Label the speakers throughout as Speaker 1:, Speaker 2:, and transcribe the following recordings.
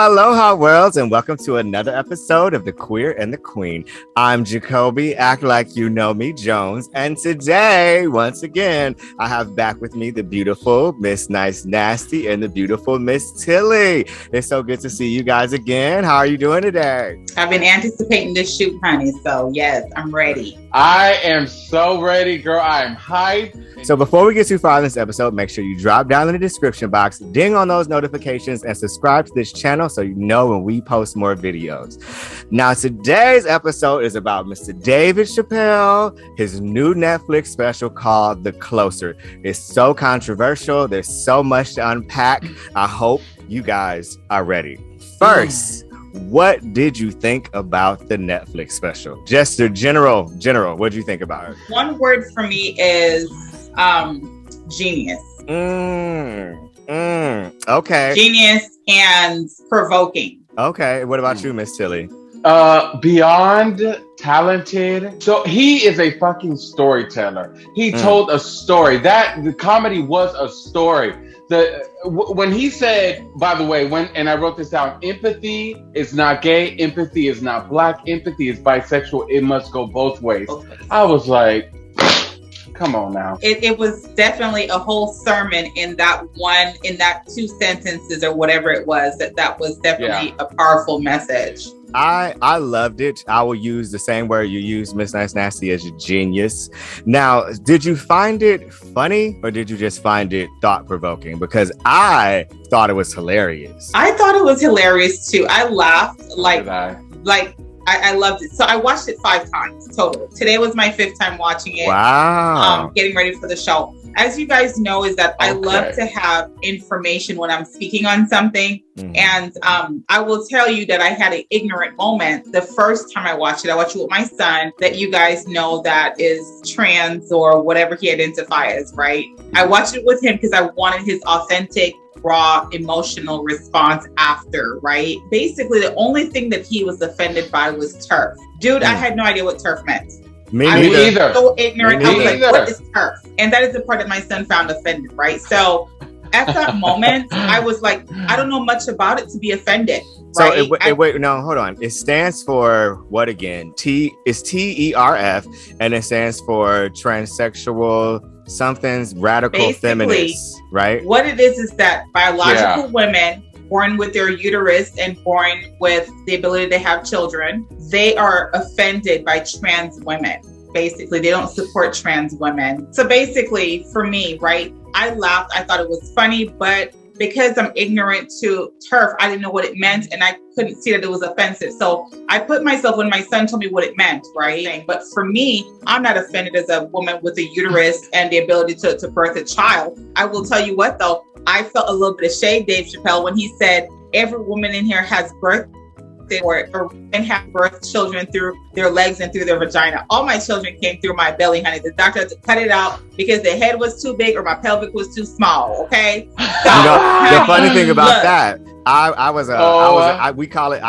Speaker 1: Aloha worlds, and welcome to another episode of The Queer and the Queen. I'm Jacoby, act like you know me, Jones, and today, once again, I have back with me the beautiful Miss Nice Nasty and the beautiful Ms.Tilly. It's so good to see you guys again. How are you doing today?
Speaker 2: I've been anticipating this shoot, honey, so yes, I'm ready.
Speaker 3: I am so ready, girl. I am hyped.
Speaker 1: So before we get too far in this episode, make sure you drop down in the description box, ding on those notifications, and subscribe to this channel so you know when we post more videos. Now, today's episode is about Mr. David Chappelle, his new Netflix special called The Closer. It's so controversial. There's so much to unpack. I hope you guys are ready. First, what did you think about the Netflix special? Just the general, what did you think about it?
Speaker 2: One word for me is genius.
Speaker 1: Okay.
Speaker 2: Genius and provoking.
Speaker 1: Okay. What about you, Miss Tilly?
Speaker 3: Beyond talented. So he is a fucking storyteller. He told a story. The comedy was a story. When he said, by the way, and I wrote this down, empathy is not gay, empathy is not black, empathy is bisexual. It must go both ways. I was like, come on now.
Speaker 2: It was definitely a whole sermon in that 2 sentences or whatever it was. That was definitely a powerful message.
Speaker 1: I loved it. I will use the same word you use, Miss Nice Nasty, as a genius. Now, did you find it funny or did you just find it thought-provoking? Because I thought it was hilarious.
Speaker 2: I thought it was hilarious too. I laughed I loved it. So I watched it 5 times total. Today was my 5th time watching it.
Speaker 1: Wow.
Speaker 2: Getting ready for the show. As you guys know, is that I love to have information when I'm speaking on something. Mm-hmm. And I will tell you that I had an ignorant moment the first time I watched it. I watched it with my son that you guys know that is trans or whatever he identifies as, right? I watched it with him because I wanted his authentic, raw emotional response after, right? Basically, the only thing that he was offended by was TERF. Dude, I had no idea what TERF meant.
Speaker 1: Me
Speaker 2: I
Speaker 1: neither.
Speaker 2: was so ignorant. I was like, what is TERF? And that is the part that my son found offended, right? So at that moment, I was like, I don't know much about it to be offended. Right?
Speaker 1: So wait, no, hold on. It stands for what again? It's TERF, and it stands for transsexual something's radical
Speaker 2: basically,
Speaker 1: feminists, right?
Speaker 2: What it is that biological women born with their uterus and born with the ability to have children, they are offended by trans women. Basically, they don't support trans women. So basically, for me, right, I laughed. I thought it was funny, but because I'm ignorant to TERF, I didn't know what it meant and I couldn't see that it was offensive. So I put myself when my son told me what it meant, right? But for me, I'm not offended as a woman with a uterus and the ability to birth a child. I will tell you what, though, I felt a little bit of shade, Dave Chappelle, when he said every woman in here has birth or women have birth children through their legs and through their vagina. All my children came through my belly, honey. The doctor had to cut it out because the head was too big or my pelvic was too small. Okay. So,
Speaker 1: the funny thing about that, I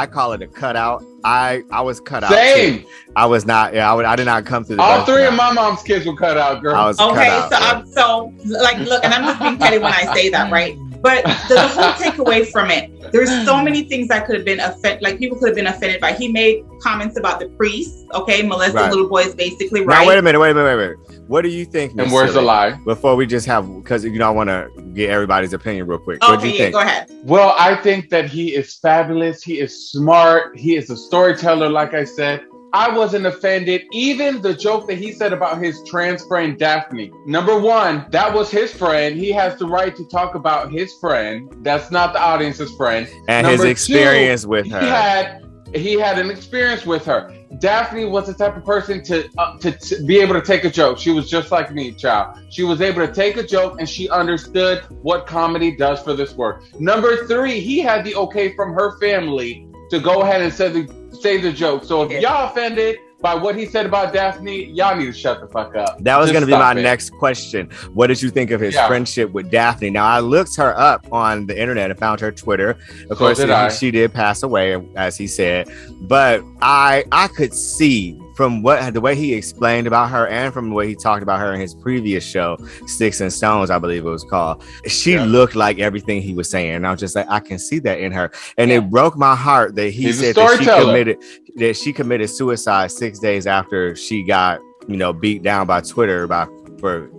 Speaker 1: call it a cutout. I was cut out.
Speaker 3: Same.
Speaker 1: Too. I was not. Yeah, I did not come through.
Speaker 3: All 3 of my mom's kids were cut out, girl.
Speaker 1: I was cut out,
Speaker 2: so look, and I'm just being petty when I say that, right? But the whole takeaway from it, there's so many things I could have been offended, like people could have been offended by. He made comments about the priests, molesting little boys, basically, right?
Speaker 1: Now, wait a minute. What do you think?
Speaker 3: And where's the lie?
Speaker 1: Before we just have, because I want to get everybody's opinion real quick.
Speaker 2: Okay,
Speaker 1: what do you think?
Speaker 2: Go ahead.
Speaker 3: Well, I think that he is fabulous. He is smart. He is a storyteller, like I said. I wasn't offended. Even the joke that he said about his trans friend Daphne. Number one, that was his friend. He has the right to talk about his friend. That's not the audience's friend.
Speaker 1: And his experience with her.
Speaker 3: He had an experience with her. Daphne was the type of person to be able to take a joke. She was just like me, child. She was able to take a joke and she understood what comedy does for this work. Number 3, he had the okay from her family to go ahead and say the joke. So if y'all offended by what he said about Daphne, y'all need to shut the fuck up.
Speaker 1: That was going to be my next question. What did you think of his friendship with Daphne? Now, I looked her up on the internet and found her Twitter. Of course, she did pass away, as he said. But I could see from the way he explained about her and from the way he talked about her in his previous show, Sticks and Stones, I believe it was called, she looked like everything he was saying. And I was just like, I can see that in her. And it broke my heart that he said that she committed suicide 6 days after she got, beat down by Twitter for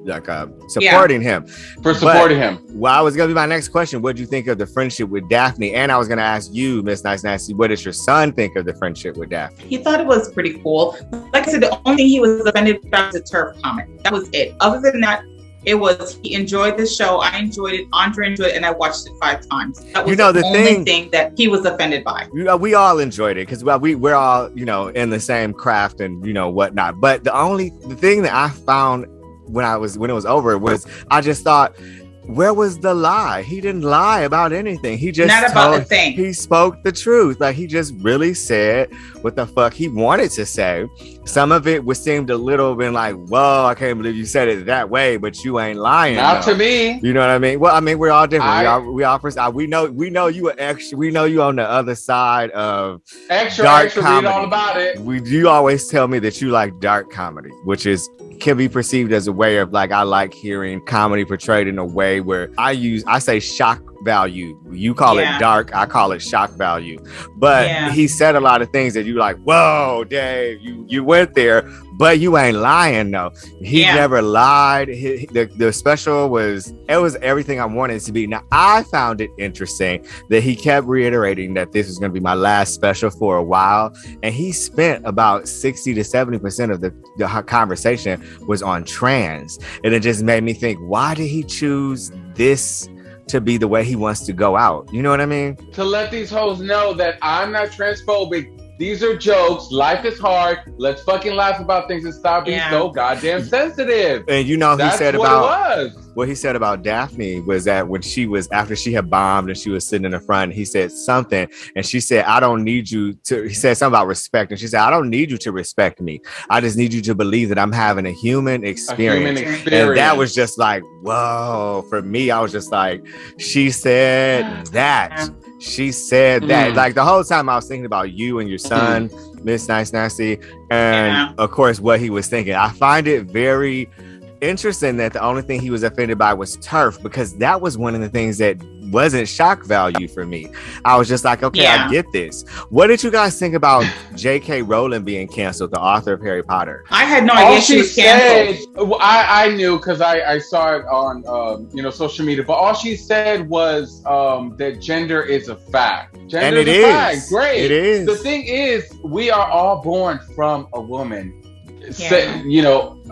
Speaker 1: supporting him. Well, I was gonna be my next question. What do you think of the friendship with Daphne? And I was gonna ask you, Miss Nice Nasty, what does your son think of the friendship with Daphne?
Speaker 2: He thought it was pretty cool. Like I said, the only thing he was offended about was the turf comment. That was it. Other than that, he enjoyed the show. I enjoyed it. Andre enjoyed it, and I watched it 5 times. That was the only thing that he was offended by.
Speaker 1: We all enjoyed it because we're all in the same craft and whatnot. But the thing that I found when it was over was I just thought, where was the lie? He didn't lie about anything. He just
Speaker 2: not about the thing.
Speaker 1: He spoke the truth. Like, he just really said what the fuck he wanted to say. Some of it seemed a little bit like, whoa, I can't believe you said it that way, but you ain't lying.
Speaker 3: Not to me.
Speaker 1: You know what I mean? Well, I mean, we're all different. We know you are extra. We know you on the other side of dark comedy. Read all about it. You always tell me that you like dark comedy, which can be perceived as a way of like, I like hearing comedy portrayed in a way where I say shock value. You call it dark, I call it shock value. But he said a lot of things that you like, whoa, Dave, you went there, but you ain't lying though. He never lied. The special was everything I wanted it to be. Now, I found it interesting that he kept reiterating that this was going to be my last special for a while, and he spent about 60 to 70% of the conversation was on trans, and it just made me think, why did he choose this to be the way he wants to go out? You know what I mean?
Speaker 3: To let these hoes know that I'm not transphobic. These are jokes. Life is hard. Let's fucking laugh about things and stop being so goddamn sensitive.
Speaker 1: And he said what he said about Daphne was that after she had bombed and she was sitting in the front, he said something, and she said, I don't need you to, he said something about respect, and she said, I don't need you to respect me. I just need you to believe that I'm having a human experience. And that was just like, whoa, for me, I was just like, she said that. She said that. Like, the whole time I was thinking about you and your son, Miss Nice Nasty, and of course what he was thinking. I find it very interesting that the only thing he was offended by was turf, because that was one of the things that wasn't shock value for me. I was just like, okay, I get this. What did you guys think about J.K. Rowling being canceled, the author of Harry Potter?
Speaker 2: I had no idea she was canceled.
Speaker 3: I knew because I saw it on social media, but all she said was that gender is a fact. Gender is a fact. Great. It is. The thing is, we are all born from a woman.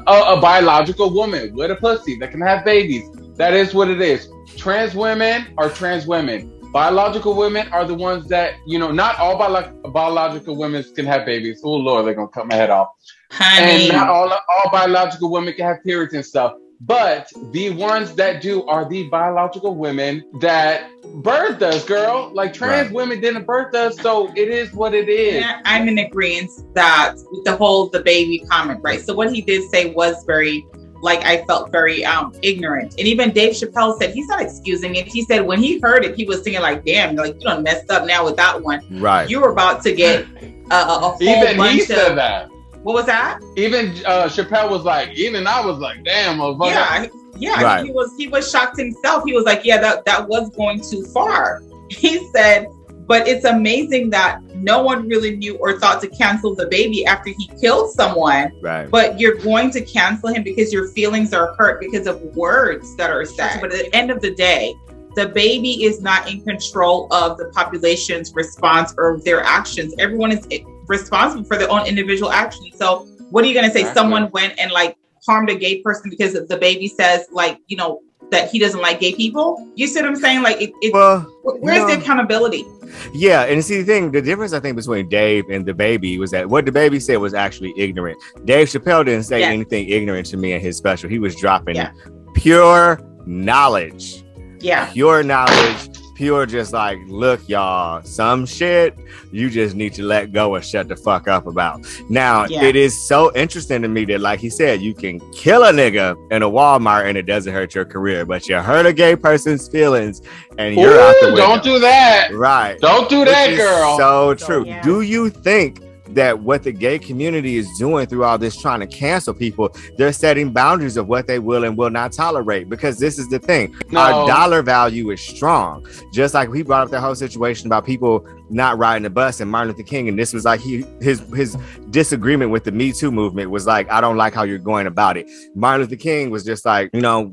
Speaker 3: A biological woman with a pussy that can have babies. That is what it is. Trans women are trans women. Biological women are the ones that, not all biological women can have babies. Oh Lord, they're gonna cut my head off. Honey. And not all biological women can have periods and stuff. But the ones that do are the biological women that birthed us, girl. Like, trans women didn't birth us, so it is what it is.
Speaker 2: Yeah, I'm in agreement that with the baby comment, right? So what he did say was very, I felt very ignorant. And even Dave Chappelle said he's not excusing it. He said when he heard it, he was thinking like, damn, you done messed up now with that one. Right. You were about to get a whole
Speaker 3: even
Speaker 2: bunch
Speaker 3: he said that.
Speaker 2: What was that?
Speaker 3: Even Chappelle was like, I was like, damn, motherfucker.
Speaker 2: Yeah. Right. He was shocked himself. He was like, that was going too far. He said, but it's amazing that no one really knew or thought to cancel the baby after he killed someone. Right. But you're going to cancel him because your feelings are hurt because of words that are said. But at the end of the day, the baby is not in control of the population's response or their actions. Everyone is responsible for their own individual actions. So what are you going to say? Exactly. Someone went and harmed a gay person because the baby says that he doesn't like gay people? You see what I'm saying? Where's the accountability?
Speaker 1: Yeah, and see the difference I think between Dave and the baby was that what the baby said was actually ignorant. Dave Chappelle didn't say anything ignorant to me in his special. He was dropping pure knowledge. Yeah. Pure knowledge. Pure just look, y'all, some shit you just need to let go and shut the fuck up about. Now, it is so interesting to me that, like he said, you can kill a nigga in a Walmart and it doesn't hurt your career, but you hurt a gay person's feelings and you're out the window.
Speaker 3: Don't do that.
Speaker 1: Right.
Speaker 3: Don't do that, girl.
Speaker 1: So true. Yeah. Do you think that what the gay community is doing through all this trying to cancel people, they're setting boundaries of what they will and will not tolerate. Because this is the thing, our dollar value is strong. Just like we brought up the whole situation about people not riding the bus and Martin Luther King, and this was like his disagreement with the Me Too movement was like, I don't like how you're going about it. Martin Luther King was just like, you know,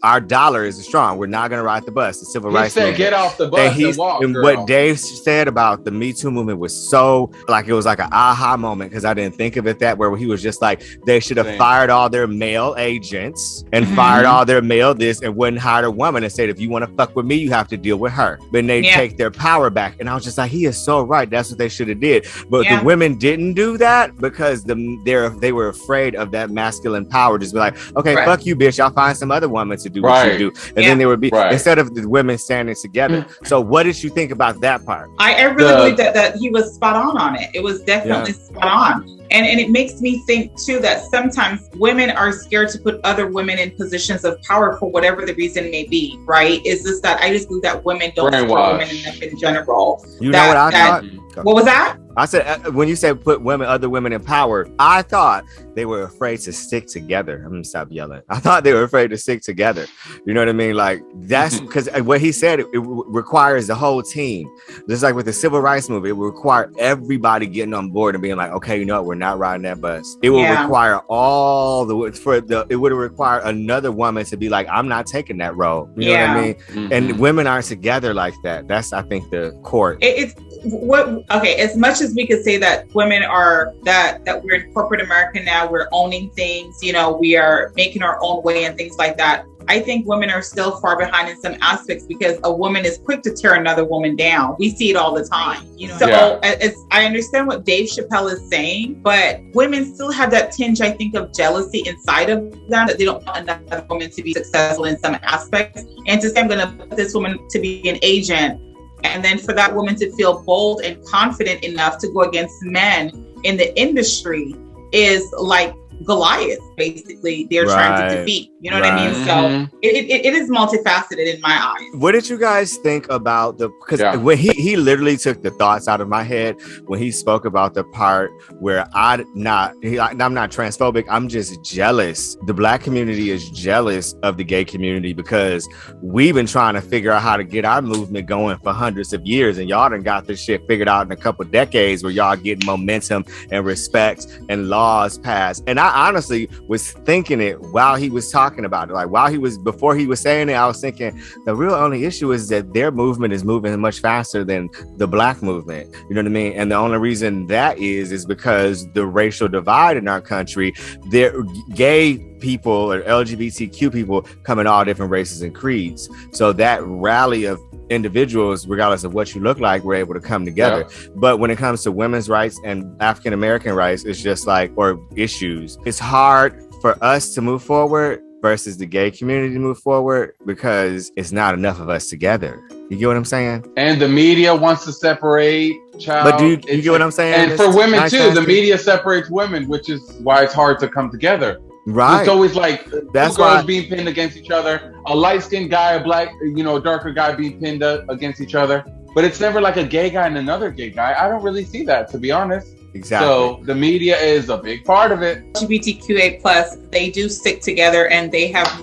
Speaker 1: our dollar is strong. We're not gonna ride the bus. The civil rights movement.
Speaker 3: Get off the bus and walk.
Speaker 1: And what Dave said about the Me Too movement was so like, it was like an aha moment, because I didn't think of it that way, where he was just like, they should have fired all their male agents and fired all their male this and wouldn't hire a woman and said, if you want to fuck with me, you have to deal with her. But they take their power back. And I was just like, he is so right. That's what they should have did. But the women didn't do that because they were afraid of that masculine power. Just be like, okay, fuck you, bitch. I'll find some other woman to do what you do. And then there would be, instead of the women standing together. So what did you think about that part?
Speaker 2: I really believe that he was spot on it. It was definitely spot on. And it makes me think too that sometimes women are scared to put other women in positions of power for whatever the reason may be, right? Is this that I just believe that women don't support women enough in general.
Speaker 1: You know what I thought?
Speaker 2: What was that?
Speaker 1: I said, when you said put other women in power, I thought they were afraid to stick together. I'm gonna stop yelling. I thought they were afraid to stick together. You know what I mean? Like, that's because what he said, it requires the whole team. Just like with the civil rights movement, it would require everybody getting on board and being like, okay, you know what, we're not riding that bus. It will require it would require another woman to be like, I'm not taking that role. You know what I mean? And women aren't together like that. That's, I think, the core.
Speaker 2: As much as we could say that women are that we're in corporate America now, we're owning things, you know, we are making our own way and things like that. I think women are still far behind in some aspects because a woman is quick to tear another woman down. We see it all the time. You know, so I understand what Dave Chappelle is saying, but women still have that tinge, I think, of jealousy inside of them, that they don't want another woman to be successful in some aspects. And to say, I'm going to put this woman to be an agent, and then for that woman to feel bold and confident enough to go against men in the industry is like Goliath, basically, they're trying to defeat. You know what I mean? So it is multifaceted in my eyes. not
Speaker 1: What did you guys think about because when he literally took the thoughts out of my head when he spoke about the part where I'm not transphobic, I'm just jealous. The Black community is jealous of the gay community because we've been trying to figure out how to get our movement going for hundreds of years, and y'all done got this shit figured out in a couple decades where y'all getting momentum and respect and laws passed. And I honestly was thinking it while he was talking about it. Like before he was saying it, I was thinking the real only issue is that their movement is moving much faster than the Black movement. You know what I mean? And the only reason that is because the racial divide in our country, they're gay people or LGBTQ people come in all different races and creeds. So that rally of individuals, regardless of what you look like, we're able to come together. Yeah. But when it comes to women's rights and African American rights, it's just like, or issues, it's hard for us to move forward versus the gay community to move forward because it's not enough of us together. You get what I'm saying? And
Speaker 3: the media wants to separate, child.
Speaker 1: But do you get what I'm saying?
Speaker 3: And for women too, the media separates women, which is why it's hard to come together.
Speaker 1: Right.
Speaker 3: It's always like two girls being pinned against each other, a light-skinned guy, a black, darker guy being pinned against each other. But it's never like a gay guy and another gay guy. I don't really see that, to be honest.
Speaker 1: Exactly.
Speaker 3: So the media is a big part of it.
Speaker 2: LGBTQA+, they do stick together and they have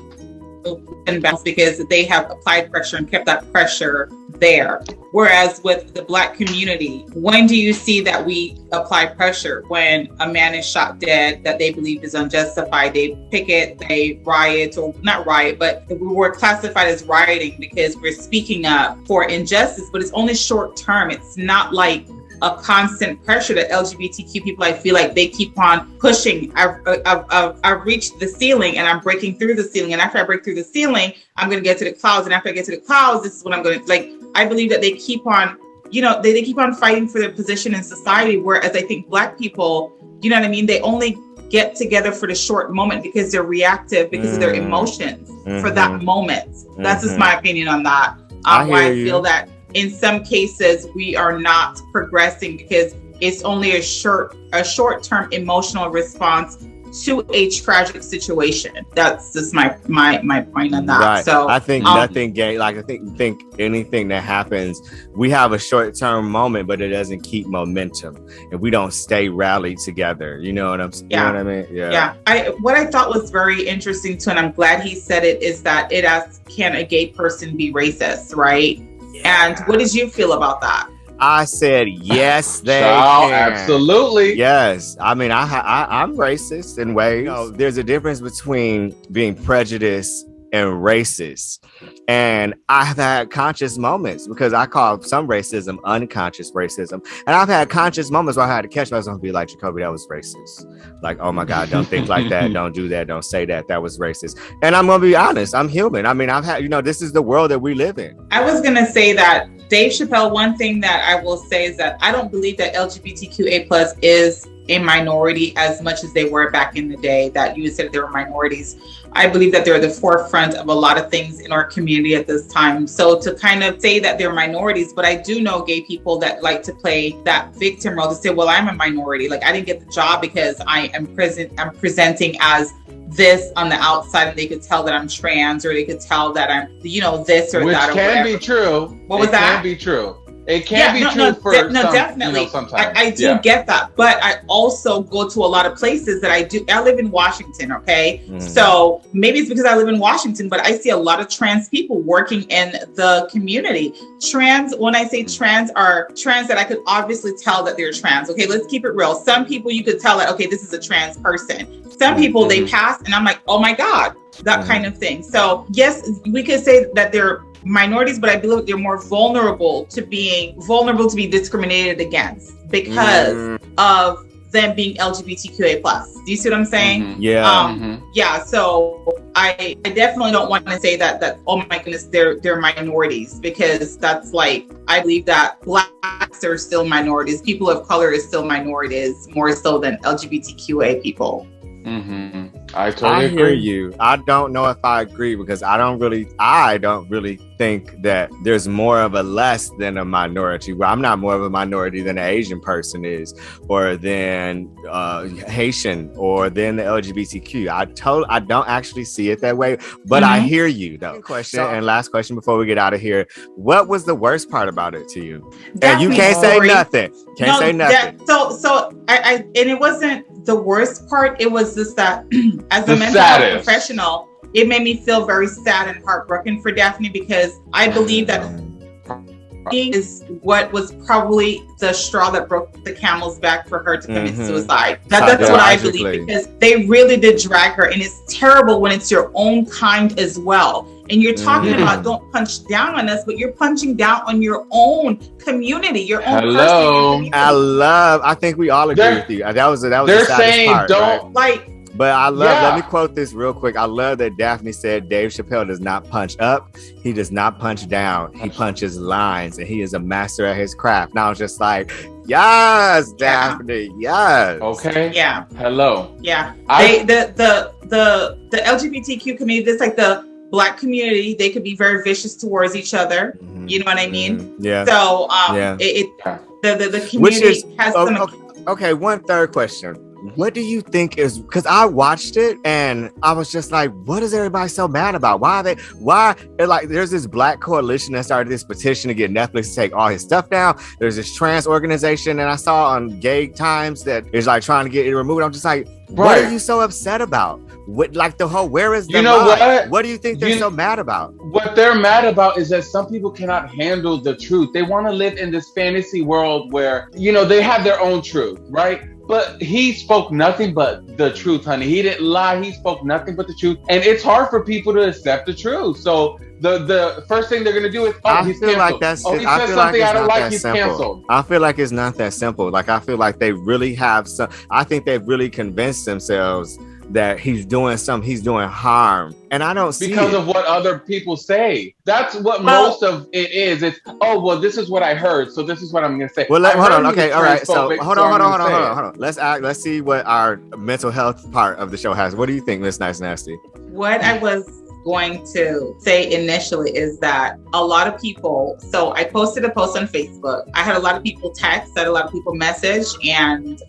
Speaker 2: been balanced because they have applied pressure and kept that pressure there. Whereas with the Black community, when do you see that we apply pressure? When a man is shot dead that they believe is unjustified, they picket, they riot, or not riot, but we're classified as rioting because we're speaking up for injustice, but it's only short term. It's not like a constant pressure that LGBTQ people, I feel like they keep on pushing. I've reached the ceiling and I'm breaking through the ceiling. And after I break through the ceiling, I'm going to get to the clouds. And after I get to the clouds, this is what I'm going to, like, I believe that they keep on, they keep on fighting for their position in society. Whereas I think Black people, you know what I mean? They only get together for the short moment because they're reactive because of their emotions for that moment. That's just my opinion on that. Why I feel that in some cases we are not progressing because it's only a short-term emotional response to a tragic situation. That's just my point on that.
Speaker 1: Right.
Speaker 2: So
Speaker 1: I think nothing gay, like I think anything that happens, we have a short-term moment, but it doesn't keep momentum, and we don't stay rallied together. You know what I'm saying?
Speaker 2: Yeah.
Speaker 1: You know what I mean?
Speaker 2: Yeah. What I thought was very interesting too, and I'm glad he said it, is that it asks, can a gay person be racist, right? Yeah. And what did you feel about that?
Speaker 1: I said yes, they can.
Speaker 3: Absolutely.
Speaker 1: Yes. I mean, I'm racist in ways. You know, there's a difference between being prejudiced and racist. And I've had conscious moments, because I call some racism unconscious racism. And I've had conscious moments where I had to catch myself and be like, Jacoby, that was racist. Like, oh my God, don't think like that. Don't do that. Don't say that. That was racist. And I'm going to be honest. I'm human. I mean, I've had, this is the world that we live in.
Speaker 2: I was going to say that Dave Chappelle, one thing that I will say is that I don't believe that LGBTQA plus is a minority as much as they were back in the day, that you said they were minorities. I believe that they're the forefront of a lot of things in our community at this time. So to kind of say that they're minorities, but I do know gay people that like to play that victim role, to say, well, I'm a minority. Like, I didn't get the job because I'm presenting as this on the outside, and they could tell that I'm trans, or they could tell that I'm, this or
Speaker 3: which
Speaker 2: that.
Speaker 3: Which can be true.
Speaker 2: What was that?
Speaker 3: It can be true. It can be true for some,
Speaker 2: definitely.
Speaker 3: Sometimes.
Speaker 2: I do get that, but I also go to a lot of places that I live in Washington, okay? So maybe it's because I live in Washington, but I see a lot of trans people working in the community. When I say trans, are trans that I could obviously tell that they're trans. Okay, let's keep it real. Some people you could tell that, okay, this is a trans person. Some people, they pass and I'm like, oh my God, that kind of thing. So yes, we could say that they're minorities, but I believe they're more vulnerable to be discriminated against because of them being LGBTQA plus. Do you see what I'm saying? Yeah. So I definitely don't want to say that oh my goodness, they're minorities, because that's like, I believe that Blacks are still minorities. People of color is still minorities, more so than LGBTQA people.
Speaker 3: I totally agree.
Speaker 1: Hear you. I don't know if I agree, because I don't really think that there's more of a less than a minority. Well, I'm not more of a minority than an Asian person is, or than Haitian, or than the LGBTQ. I don't actually see it that way, but I hear you though. Question and last question before we get out of here. What was the worst part about it to you? And you can't say nothing. Say nothing.
Speaker 2: So I and it wasn't the worst part. It was just that as a mental health professional, it made me feel very sad and heartbroken for Daphne, because I believe that is what was probably the straw that broke the camel's back for her to commit suicide. That's what I believe, because they really did drag her, and it's terrible when it's your own kind as well. And you're talking about don't punch down on us, but you're punching down on your own community, your own person.
Speaker 1: I think we all agree with you. That was the saddest
Speaker 3: saying
Speaker 1: part,
Speaker 3: don't
Speaker 1: right? But I love, let me quote this real quick. I love that Daphne said Dave Chappelle does not punch up. He does not punch down. He punches lines, and he is a master at his craft. And I was just like, yes, Daphne, yes.
Speaker 3: Okay.
Speaker 2: Yeah.
Speaker 3: Hello.
Speaker 2: Yeah. The LGBTQ community, just like the Black community, they could be very vicious towards each other. You know what I mean?
Speaker 1: Yeah.
Speaker 2: So the community has some.
Speaker 1: Okay, one third question. What do you think is, because I watched it and I was just like, what is everybody so mad about? There's this Black coalition that started this petition to get Netflix to take all his stuff down. There's this trans organization that I saw on Gay Times that is like trying to get it removed. I'm just like, what are you so upset about? What, like the whole, where is the what do you think they're so mad about?
Speaker 3: What they're mad about is that some people cannot handle the truth. They want to live in this fantasy world where, they have their own truth, right? But he spoke nothing but the truth, honey. He didn't lie. He spoke nothing but the truth. And it's hard for people to accept the truth. So the first thing they're going to do is, he's canceled. He said something I don't like, he's canceled.
Speaker 1: I feel like it's not that simple. Like, I feel like they really have I think they've really convinced themselves that he's doing harm, and I don't see
Speaker 3: because of what other people say. That's what most of it is. It's this is what I heard, so this is what I'm going to say.
Speaker 1: Well, hold on. Okay, all right. So hold on. Let's see what our mental health part of the show has. What do you think, Miss Nice Nasty?
Speaker 2: What I was going to say initially is that a lot of people, so I posted a post on Facebook. I had a lot of people text, I had a lot of people message and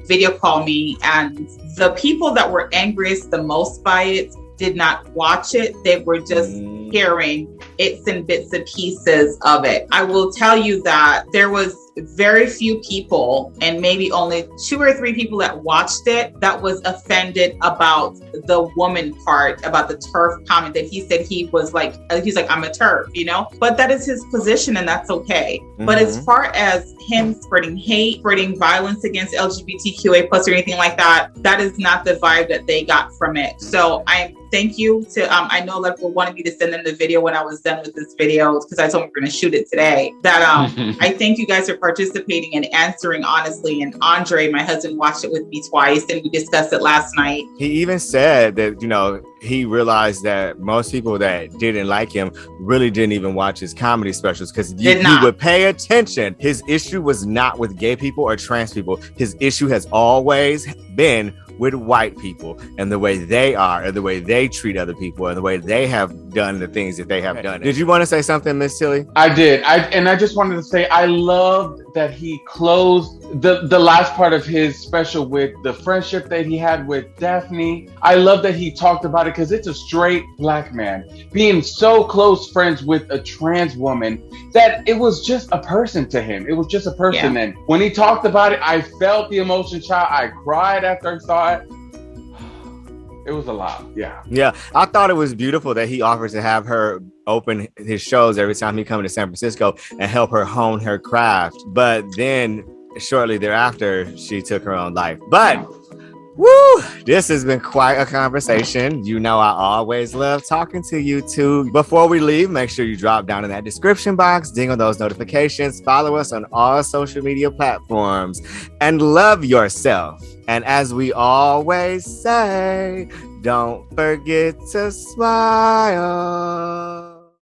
Speaker 2: video call me. And the people that were angriest the most by it did not watch it. They were just hearing bits and bits and pieces of it. I will tell you that there was very few people, and maybe only 2 or 3 people that watched it, that was offended about the woman part, about the TERF comment that he said he's like, I'm a TERF, you know? But that is his position and that's okay. But as far as him spreading hate, spreading violence against LGBTQA plus or anything like that, that is not the vibe that they got from it. So thank you to, I know a lot of people wanted me to send them the video when I was done with this video, because I told them we're going to shoot it today. That I thank you guys for participating and answering honestly. And Andre, my husband, watched it with me twice and we discussed it last night.
Speaker 1: He even said that, you know, he realized that most people that didn't like him really didn't even watch his comedy specials, because you would pay attention. His issue was not with gay people or trans people. His issue has always been with white people and the way they are and the way they treat other people and the way they have done the things that they have done. Did you want to say something, Ms. Tilly?
Speaker 3: I did. I just wanted to say I loved that he closed the last part of his special with the friendship that he had with Daphne. I love that he talked about it because it's a straight Black man being so close friends with a trans woman that it was just a person to him. It was just a person. Yeah. And when he talked about it, I felt the emotion, child. I cried after I saw it. It was a lot. Yeah.
Speaker 1: I thought it was beautiful that he offers to have her open his shows every time he comes to San Francisco and help her hone her craft. But then shortly thereafter, she took her own life. But woo, this has been quite a conversation. You know, I always love talking to you two. Before we leave, make sure you drop down in that description box, ding on those notifications, follow us on all social media platforms, and love yourself. And as we always say, don't forget to smile.